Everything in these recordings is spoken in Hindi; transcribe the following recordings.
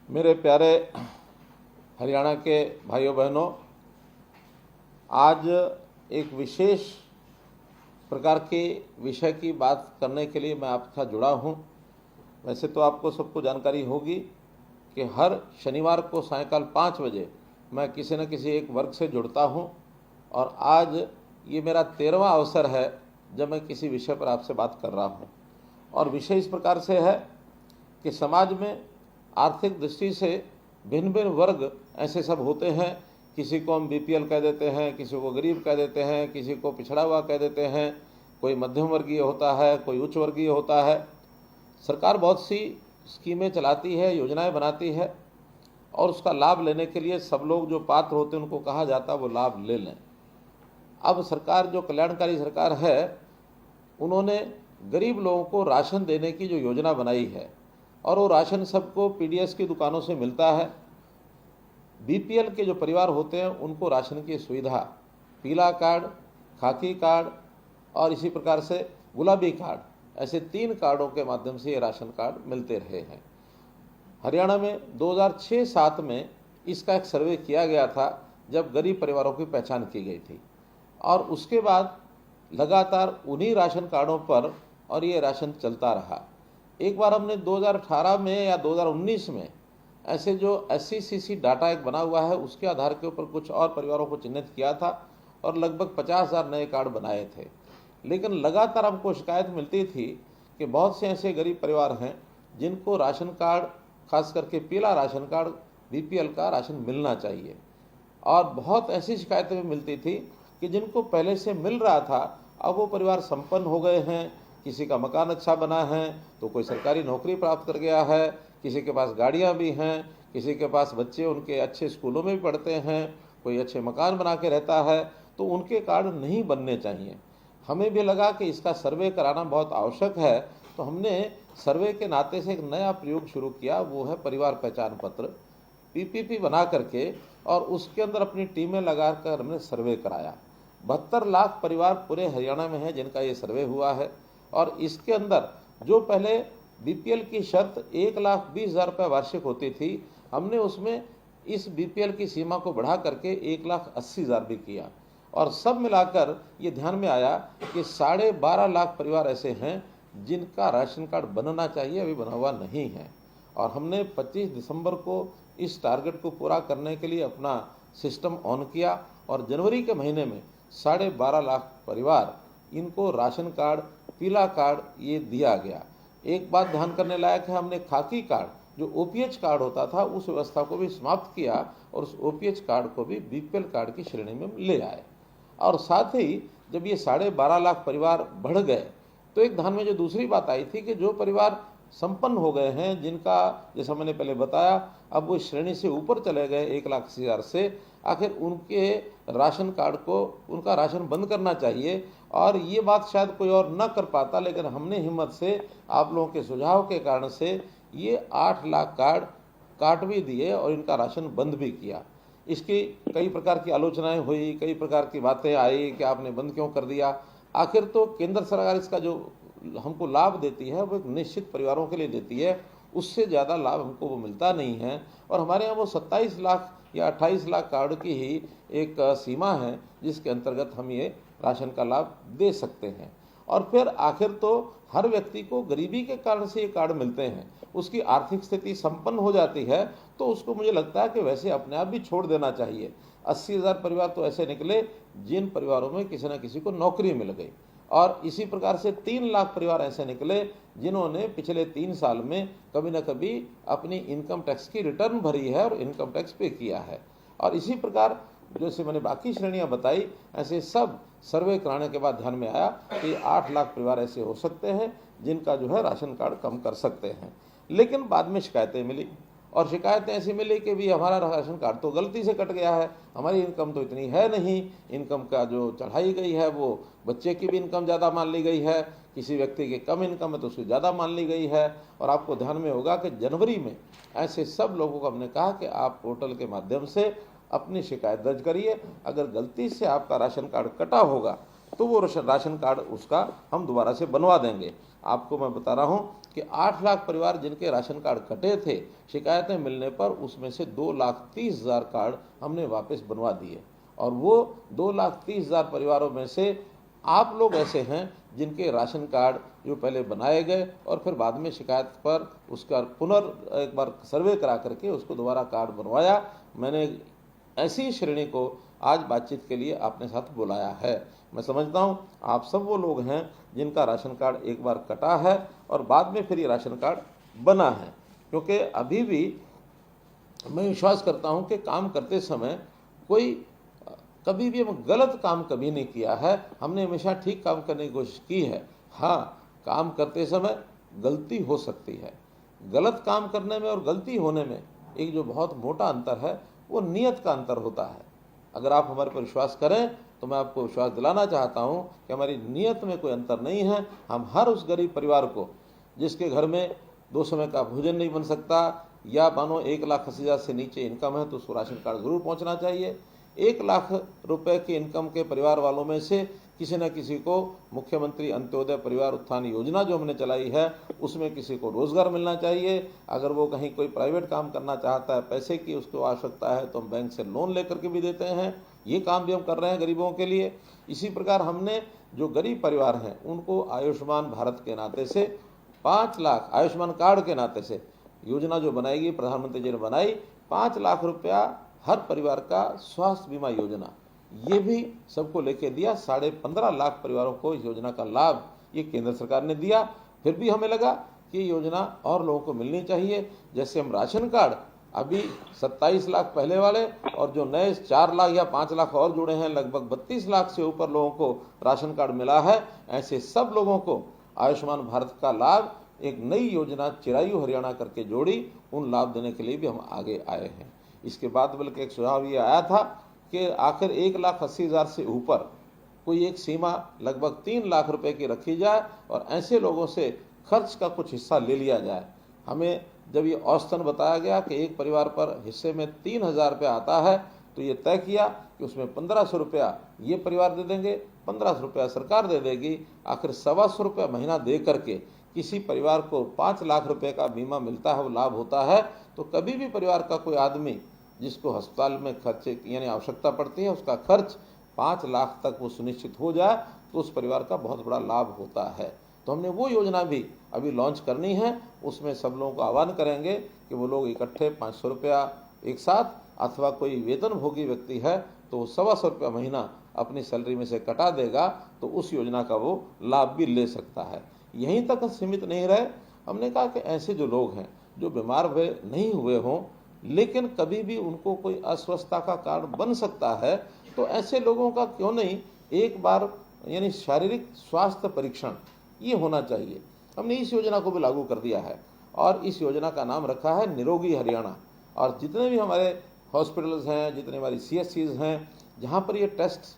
मेरे प्यारे हरियाणा के भाइयों बहनों, आज एक विशेष प्रकार के विषय की बात करने के लिए मैं आपके साथ जुड़ा हूँ। वैसे तो आपको सबको जानकारी होगी कि हर शनिवार को सायंकाल 5 बजे मैं किसी न किसी एक वर्ग से जुड़ता हूँ और आज ये मेरा 13वां अवसर है जब मैं किसी विषय पर आपसे बात कर रहा हूँ। और विषय इस प्रकार से है कि समाज में आर्थिक दृष्टि से भिन्न भिन्न वर्ग ऐसे सब होते हैं। किसी को हम बीपीएल कह देते हैं, किसी को गरीब कह देते हैं, किसी को पिछड़ा हुआ कह देते हैं, कोई मध्यम वर्गीय होता है, कोई उच्च वर्गीय होता है। सरकार बहुत सी स्कीमें चलाती है, योजनाएं बनाती है और उसका लाभ लेने के लिए सब लोग जो पात्र होते हैं उनको कहा जाता है वो लाभ ले लें। अब सरकार जो कल्याणकारी सरकार है, उन्होंने गरीब लोगों को राशन देने की जो योजना बनाई है और वो राशन सबको पीडीएस की दुकानों से मिलता है। बीपीएल के जो परिवार होते हैं उनको राशन की सुविधा पीला कार्ड, खाकी कार्ड और इसी प्रकार से गुलाबी कार्ड, ऐसे 3 कार्डों के माध्यम से ये राशन कार्ड मिलते रहे हैं। हरियाणा में 2006-07 में इसका एक सर्वे किया गया था जब गरीब परिवारों की पहचान की गई थी और उसके बाद लगातार उन्हीं राशन कार्डों पर और ये राशन चलता रहा। एक बार हमने 2018 में या 2019 में ऐसे जो SCCC डाटा एक बना हुआ है उसके आधार के ऊपर कुछ और परिवारों को चिन्हित किया था और लगभग 50,000 नए कार्ड बनाए थे। लेकिन लगातार हमको शिकायत मिलती थी कि बहुत से ऐसे गरीब परिवार हैं जिनको राशन कार्ड, खास करके पीला राशन कार्ड, बीपीएल का राशन मिलना चाहिए। और बहुत ऐसी शिकायतें भी मिलती थी कि जिनको पहले से मिल रहा था अब वो परिवार संपन्न हो गए हैं, किसी का मकान अच्छा बना है तो कोई सरकारी नौकरी प्राप्त कर गया है, किसी के पास गाड़ियां भी हैं, किसी के पास बच्चे उनके अच्छे स्कूलों में भी पढ़ते हैं, कोई अच्छे मकान बना के रहता है, तो उनके कार्ड नहीं बनने चाहिए। हमें भी लगा कि इसका सर्वे कराना बहुत आवश्यक है, तो हमने सर्वे के नाते से एक नया प्रयोग शुरू किया, वो है परिवार पहचान पत्र, PPP बना करके और उसके अंदर अपनी टीमें लगा कर हमने सर्वे कराया। 72 लाख परिवार पूरे हरियाणा में हैं जिनका ये सर्वे हुआ है और इसके अंदर जो पहले बीपीएल की शर्त 1,20,000 रुपये वार्षिक होती थी, हमने उसमें इस बीपीएल की सीमा को बढ़ा करके 1,80,000 भी किया और सब मिलाकर ये ध्यान में आया कि 12.5 लाख परिवार ऐसे हैं जिनका राशन कार्ड बनना चाहिए, अभी बना हुआ नहीं है। और हमने 25 दिसंबर को इस टारगेट को पूरा करने के लिए अपना सिस्टम ऑन किया और जनवरी के महीने में 12.5 लाख परिवार इनको राशन कार्ड, पीला कार्ड ये दिया गया। एक बात ध्यान करने लायक है, हमने खाकी कार्ड जो ओपीएच कार्ड होता था उस व्यवस्था को भी समाप्त किया और उस ओपीएच कार्ड को भी बीपीएल कार्ड की श्रेणी में ले आए। और साथ ही जब ये 12.5 लाख परिवार बढ़ गए तो एक ध्यान में जो दूसरी बात आई थी कि जो परिवार संपन्न हो गए हैं, जिनका जैसा मैंने पहले बताया अब वो श्रेणी से ऊपर चले गए 1,80,000 से, आखिर उनके राशन कार्ड को, उनका राशन बंद करना चाहिए। और ये बात शायद कोई और न कर पाता, लेकिन हमने हिम्मत से आप लोगों के सुझाव के कारण से ये 8 लाख कार्ड काट भी दिए और इनका राशन बंद भी किया। इसकी कई प्रकार की आलोचनाएं हुई, कई प्रकार की बातें आई कि आपने बंद क्यों कर दिया। आखिर तो केंद्र सरकार इसका जो हमको लाभ देती है वो एक निश्चित परिवारों के लिए देती है, उससे ज़्यादा लाभ हमको वो मिलता नहीं है। और हमारे यहाँ वो 27 लाख या 28 लाख कार्ड की ही एक सीमा है जिसके अंतर्गत हम ये राशन का लाभ दे सकते हैं। और फिर आखिर तो हर व्यक्ति को गरीबी के कारण से ये कार्ड मिलते हैं, उसकी आर्थिक स्थिति संपन्न हो जाती है तो उसको मुझे लगता है कि वैसे अपने आप भी छोड़ देना चाहिए। 80,000 परिवार तो ऐसे निकले जिन परिवारों में किसी न किसी को नौकरी मिल गई और इसी प्रकार से 3 लाख परिवार ऐसे निकले जिन्होंने पिछले 3 साल में कभी न कभी अपनी इनकम टैक्स की रिटर्न भरी है और इनकम टैक्स पे किया है। और इसी प्रकार जैसे मैंने बाकी श्रेणियां बताई, ऐसे सब सर्वे कराने के बाद ध्यान में आया कि 8 लाख परिवार ऐसे हो सकते हैं जिनका जो है राशन कार्ड कम कर सकते हैं। लेकिन बाद में शिकायतें मिली और शिकायतें ऐसी मिली कि भी हमारा राशन कार्ड तो गलती से कट गया है, हमारी इनकम तो इतनी है नहीं, इनकम का जो चढ़ाई गई है वो बच्चे की भी इनकम ज़्यादा मान ली गई है, किसी व्यक्ति की कम इनकम है तो उसकी ज़्यादा मान ली गई है। और आपको ध्यान में होगा कि जनवरी में ऐसे सब लोगों को हमने कहा कि आप पोर्टल के माध्यम से अपनी शिकायत दर्ज करिए, अगर गलती से आपका राशन कार्ड कटा होगा तो वो राशन कार्ड उसका हम दोबारा से बनवा देंगे। आपको मैं बता रहा हूँ कि 8 लाख परिवार जिनके राशन कार्ड कटे थे, शिकायतें मिलने पर उसमें से 2,30,000 कार्ड हमने वापस बनवा दिए। और वो 2,30,000 परिवारों में से आप लोग ऐसे हैं जिनके राशन कार्ड जो पहले बनाए गए और फिर बाद में शिकायत पर उसका एक बार सर्वे करा करके उसको दोबारा कार्ड बनवाया। मैंने ऐसी श्रेणी को आज बातचीत के लिए अपने साथ बुलाया है। मैं समझता हूँ आप सब वो लोग हैं जिनका राशन कार्ड एक बार कटा है और बाद में फिर ये राशन कार्ड बना है, क्योंकि अभी भी मैं विश्वास करता हूँ कि काम करते समय कभी भी हम गलत काम कभी नहीं किया है। हमने हमेशा ठीक काम करने की कोशिश की है। हाँ, काम करते समय गलती हो सकती है। गलत काम करने में और गलती होने में एक जो बहुत मोटा अंतर है वो नियत का अंतर होता है। अगर आप हमारे पर विश्वास करें तो मैं आपको विश्वास दिलाना चाहता हूं कि हमारी नियत में कोई अंतर नहीं है। हम हर उस गरीब परिवार को जिसके घर में 2 समय का भोजन नहीं बन सकता या मानो 1,80,000 से नीचे इनकम है तो उसको राशन कार्ड जरूर पहुंचना चाहिए। 1 लाख रुपए की इनकम के परिवार वालों में से किसी न किसी को मुख्यमंत्री अंत्योदय परिवार उत्थान योजना जो हमने चलाई है उसमें किसी को रोजगार मिलना चाहिए। अगर वो कहीं कोई प्राइवेट काम करना चाहता है, पैसे की उसको आवश्यकता है, तो हम बैंक से लोन लेकर के भी देते हैं। ये काम भी हम कर रहे हैं गरीबों के लिए। इसी प्रकार हमने जो गरीब परिवार हैं उनको आयुष्मान भारत के नाते से 5 लाख, आयुष्मान कार्ड के नाते से योजना जो बनाएगी प्रधानमंत्री जी ने बनाई, 5 लाख रुपया हर परिवार का स्वास्थ्य बीमा योजना, ये भी सबको लेके दिया। 15.5 लाख परिवारों को इस योजना का लाभ ये केंद्र सरकार ने दिया। फिर भी हमें लगा कि ये योजना और लोगों को मिलनी चाहिए। जैसे हम राशन कार्ड अभी 27 लाख पहले वाले और जो नए 4 लाख या 5 लाख और जुड़े हैं, लगभग 32 लाख से ऊपर लोगों को राशन कार्ड मिला है। ऐसे सब लोगों को आयुष्मान भारत का लाभ एक नई योजना चिरायु हरियाणा करके जोड़ी, उन लाभ देने के लिए भी हम आगे आए हैं। इसके बाद बल्कि एक सुझाव ये आया था कि आखिर 1,80,000 से ऊपर कोई एक सीमा लगभग 3 लाख रुपए की रखी जाए और ऐसे लोगों से खर्च का कुछ हिस्सा ले लिया जाए। हमें जब ये औसतन बताया गया कि एक परिवार पर हिस्से में 3,000 रुपया आता है तो ये तय किया कि उसमें 1,500 रुपया ये परिवार दे देंगे, 1,500 रुपया सरकार दे देगी। आखिर 125 रुपया महीना दे करके किसी परिवार को 5 लाख रुपए का बीमा मिलता है, वो लाभ होता है। तो कभी भी परिवार का कोई आदमी जिसको अस्पताल में खर्चे यानी आवश्यकता पड़ती है उसका खर्च 5 लाख तक वो सुनिश्चित हो जाए तो उस परिवार का बहुत बड़ा लाभ होता है। तो हमने वो योजना भी अभी लॉन्च करनी है। उसमें सब लोगों को आह्वान करेंगे कि वो लोग इकट्ठे 500 रुपया एक साथ, अथवा कोई वेतनभोगी व्यक्ति है तो 125 रुपया महीना अपनी सैलरी में से कटा देगा तो उस योजना का वो लाभ भी ले सकता है। यहीं तक सीमित नहीं रहे, हमने कहा कि ऐसे जो लोग हैं जो बीमार हुए नहीं हुए हों लेकिन कभी भी उनको कोई अस्वस्थता का कारण बन सकता है, तो ऐसे लोगों का क्यों नहीं एक बार यानी शारीरिक स्वास्थ्य परीक्षण ये होना चाहिए। हमने इस योजना को भी लागू कर दिया है और इस योजना का नाम रखा है निरोगी हरियाणा। और जितने भी हमारे हॉस्पिटल्स हैं, जितने हमारी CSCs हैं जहाँ पर ये टेस्ट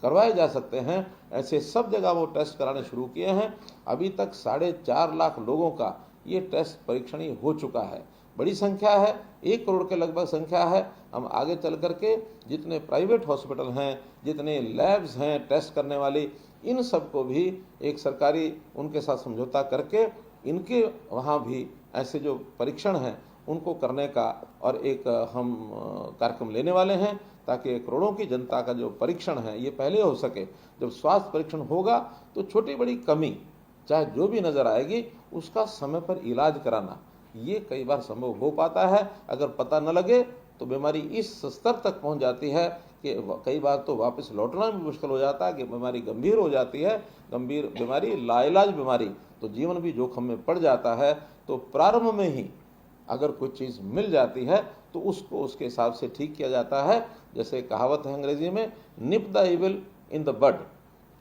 करवाए जा सकते हैं, ऐसे सब जगह वो टेस्ट कराने शुरू किए हैं। अभी तक 4.5 लाख लोगों का ये टेस्ट परीक्षण ही हो चुका है। बड़ी संख्या है, 1 करोड़ के लगभग संख्या है। हम आगे चल करके जितने प्राइवेट हॉस्पिटल हैं, जितने लैब्स हैं टेस्ट करने वाली, इन सब को भी एक सरकारी उनके साथ समझौता करके इनके वहाँ भी ऐसे जो परीक्षण हैं उनको करने का और एक हम कार्यक्रम लेने वाले हैं ताकि करोड़ों की जनता का जो परीक्षण है ये पहले हो सके। जब स्वास्थ्य परीक्षण होगा तो छोटी बड़ी कमी चाहे जो भी नज़र आएगी उसका समय पर इलाज कराना ये कई बार संभव हो पाता है। अगर पता न लगे तो बीमारी इस स्तर तक पहुंच जाती है कि कई बार तो वापस लौटना भी मुश्किल हो जाता है कि बीमारी गंभीर हो जाती है। गंभीर बीमारी, लाइलाज बीमारी, तो जीवन भी जोखिम में पड़ जाता है। तो प्रारंभ में ही अगर कोई चीज़ मिल जाती है तो उसको उसके हिसाब से ठीक किया जाता है। जैसे कहावत है अंग्रेजी में, nip the evil in the bud,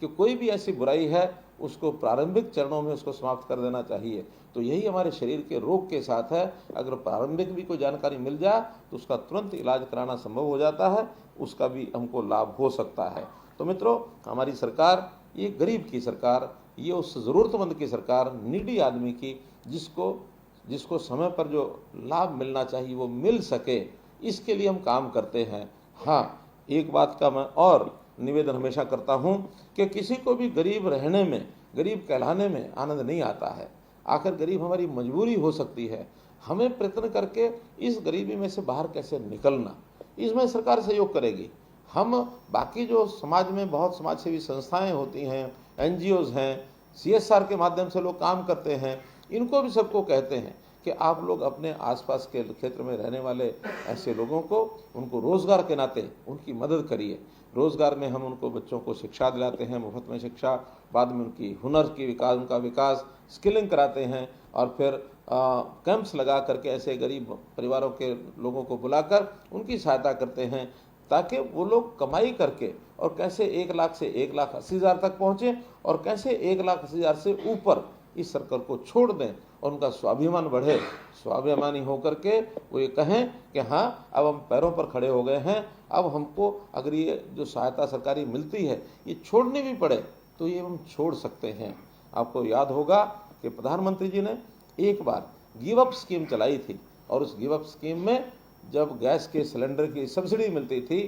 कि कोई भी ऐसी बुराई है उसको प्रारंभिक चरणों में उसको समाप्त कर देना चाहिए। तो यही हमारे शरीर के रोग के साथ है। अगर प्रारंभिक भी कोई जानकारी मिल जाए तो उसका तुरंत इलाज कराना संभव हो जाता है, उसका भी हमको लाभ हो सकता है। तो मित्रों, हमारी सरकार ये गरीब की सरकार, ये उस ज़रूरतमंद की सरकार, नीडी आदमी की, जिसको समय पर जो लाभ मिलना चाहिए वो मिल सके, इसके लिए हम काम करते हैं। हाँ, एक बात का मैं और निवेदन हमेशा करता हूँ कि किसी को भी गरीब रहने में, गरीब कहलाने में आनंद नहीं आता है। आखिर गरीब हमारी मजबूरी हो सकती है, हमें प्रयत्न करके इस गरीबी में से बाहर कैसे निकलना, इसमें सरकार सहयोग करेगी। हम बाकी जो समाज में बहुत समाज सेवी संस्थाएं होती हैं, NGOs हैं, CSR के माध्यम से लोग काम करते हैं, इनको भी सबको कहते हैं कि आप लोग अपने आसपास के क्षेत्र में रहने वाले ऐसे लोगों को उनको रोज़गार के नाते उनकी मदद करिए। रोज़गार में हम उनको बच्चों को शिक्षा दिलाते हैं, मुफ्त में शिक्षा, बाद में उनकी हुनर की विकास, उनका विकास, स्किलिंग कराते हैं और फिर कैंप्स लगा करके ऐसे गरीब परिवारों के लोगों को बुलाकर उनकी सहायता करते हैं, ताकि वो लोग कमाई करके और कैसे 1 लाख से 1,80,000 तक पहुँचे और कैसे 1,80,000 से ऊपर इस सर्कल को छोड़ दें और उनका स्वाभिमान बढ़े। स्वाभिमानी होकर के वो ये कहें कि हाँ, अब हम पैरों पर खड़े हो गए हैं, अब हमको अगर ये जो सहायता सरकारी मिलती है ये छोड़नी भी पड़े तो ये हम छोड़ सकते हैं। आपको याद होगा कि प्रधानमंत्री जी ने एक बार गिव अप स्कीम चलाई थी और उस गिव अप स्कीम में जब गैस के सिलेंडर की सब्सिडी मिलती थी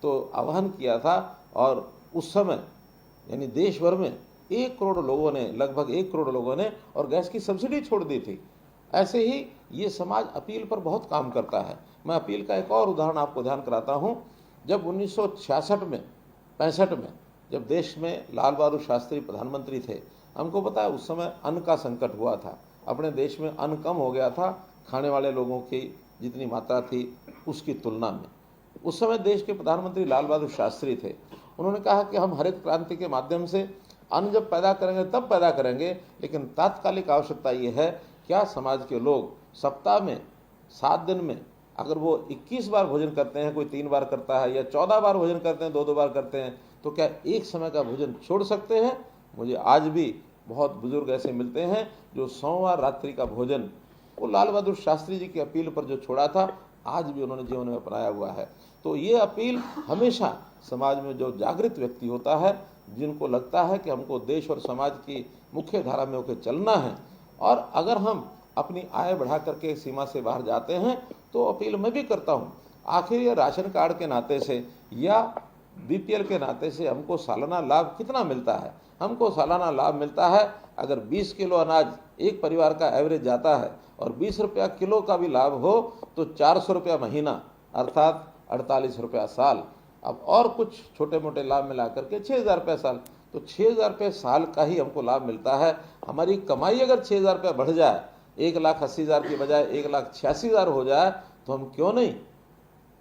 तो आह्वान किया था और उस समय यानी देश भर में 1 करोड़ लोगों ने, लगभग 1 करोड़ लोगों ने और गैस की सब्सिडी छोड़ दी थी। ऐसे ही ये समाज अपील पर बहुत काम करता है। मैं अपील का एक और उदाहरण आपको ध्यान कराता हूँ। जब 1966 में 65 में जब देश में लाल बहादुर शास्त्री प्रधानमंत्री थे, हमको पता है उस समय अन्न का संकट हुआ था, अपने देश में अन्न कम हो गया था खाने वाले लोगों की जितनी मात्रा थी उसकी तुलना में। उस समय देश के प्रधानमंत्री लाल बहादुर शास्त्री थे। उन्होंने कहा कि हम हरित क्रांति के माध्यम से अन्न जब पैदा करेंगे तब पैदा करेंगे, लेकिन तात्कालिक आवश्यकता ये है क्या समाज के लोग सप्ताह में 7 दिन में अगर वो 21 बार भोजन करते हैं, कोई 3 बार करता है या 14 बार भोजन करते हैं, 2-2 बार करते हैं, तो क्या एक समय का भोजन छोड़ सकते हैं? मुझे आज भी बहुत बुजुर्ग ऐसे मिलते हैं जो सोमवार रात्रि का भोजन वो लाल बहादुर शास्त्री जी की अपील पर जो छोड़ा था, आज भी उन्होंने जीवन में अपनाया हुआ है। तो ये अपील हमेशा समाज में जो जागृत व्यक्ति होता है, जिनको लगता है कि हमको देश और समाज की मुख्य धारा में होकर चलना है और अगर हम अपनी आय बढ़ा करके सीमा से बाहर जाते हैं तो अपील मैं भी करता हूँ। आखिर ये राशन कार्ड के नाते से या BPL के नाते से हमको सालाना लाभ कितना मिलता है? हमको सालाना लाभ मिलता है, अगर 20 किलो अनाज एक परिवार का एवरेज जाता है और 20 रुपया किलो का भी लाभ हो तो 400 रुपया महीना अर्थात 48 रुपया साल। अब और कुछ छोटे मोटे लाभ मिला करके 6,000 रुपये साल, तो 6,000 रुपये साल का ही हमको लाभ मिलता है। हमारी कमाई अगर 6,000 रुपये बढ़ जाए, 1,80,000 की बजाय 1,86,000 हो जाए, तो हम क्यों नहीं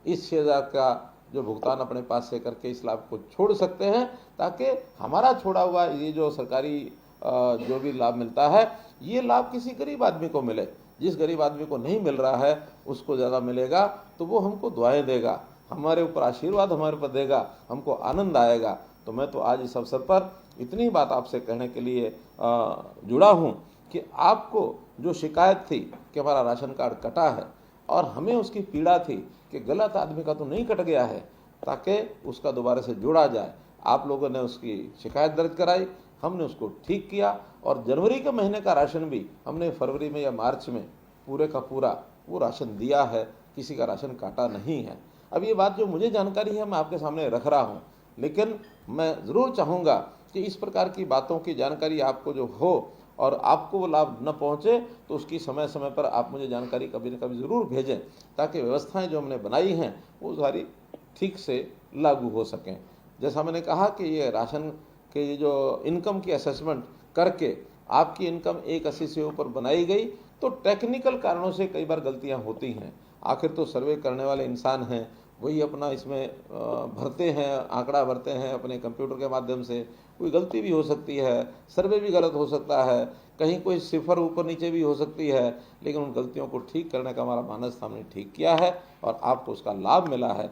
इस 6,000 का जो भुगतान अपने पास से करके इस लाभ को छोड़ सकते हैं, ताकि हमारा छोड़ा हुआ ये जो सरकारी जो भी लाभ मिलता है ये लाभ किसी गरीब आदमी को मिले। जिस गरीब आदमी को नहीं मिल रहा है उसको ज़्यादा मिलेगा तो वो हमको दुआएं देगा, हमारे ऊपर आशीर्वाद हमारे ऊपर देगा, हमको आनंद आएगा। तो मैं तो आज इस अवसर पर इतनी बात आपसे कहने के लिए जुड़ा हूँ कि आपको जो शिकायत थी कि हमारा राशन कार्ड कटा है और हमें उसकी पीड़ा थी कि गलत आदमी का तो नहीं कट गया है, ताकि उसका दोबारा से जोड़ा जाए। आप लोगों ने उसकी शिकायत दर्ज कराई, हमने उसको ठीक किया और जनवरी के महीने का राशन भी हमने फरवरी में या मार्च में पूरे का पूरा वो राशन दिया है, किसी का राशन काटा नहीं है। अब ये बात जो मुझे जानकारी है मैं आपके सामने रख रहा हूँ, लेकिन मैं ज़रूर चाहूँगा कि इस प्रकार की बातों की जानकारी आपको जो हो और आपको वो लाभ न पहुँचे तो उसकी समय समय पर आप मुझे जानकारी कभी न कभी ज़रूर भेजें, ताकि व्यवस्थाएं जो हमने बनाई हैं वो सारी ठीक से लागू हो सकें। जैसा मैंने कहा कि ये राशन के ये जो इनकम की असेसमेंट करके आपकी इनकम 1,80 से ऊपर बनाई गई, तो टेक्निकल कारणों से कई बार गलतियां होती हैं। आखिर तो सर्वे करने वाले इंसान हैं, वही अपना इसमें भरते हैं, आंकड़ा भरते हैं अपने कंप्यूटर के माध्यम से। कोई गलती भी हो सकती है, सर्वे भी गलत हो सकता है, कहीं कोई सिफर ऊपर नीचे भी हो सकती है, लेकिन उन गलतियों को ठीक करने का हमारा मानस हमने ठीक किया है और आपको उसका लाभ मिला है।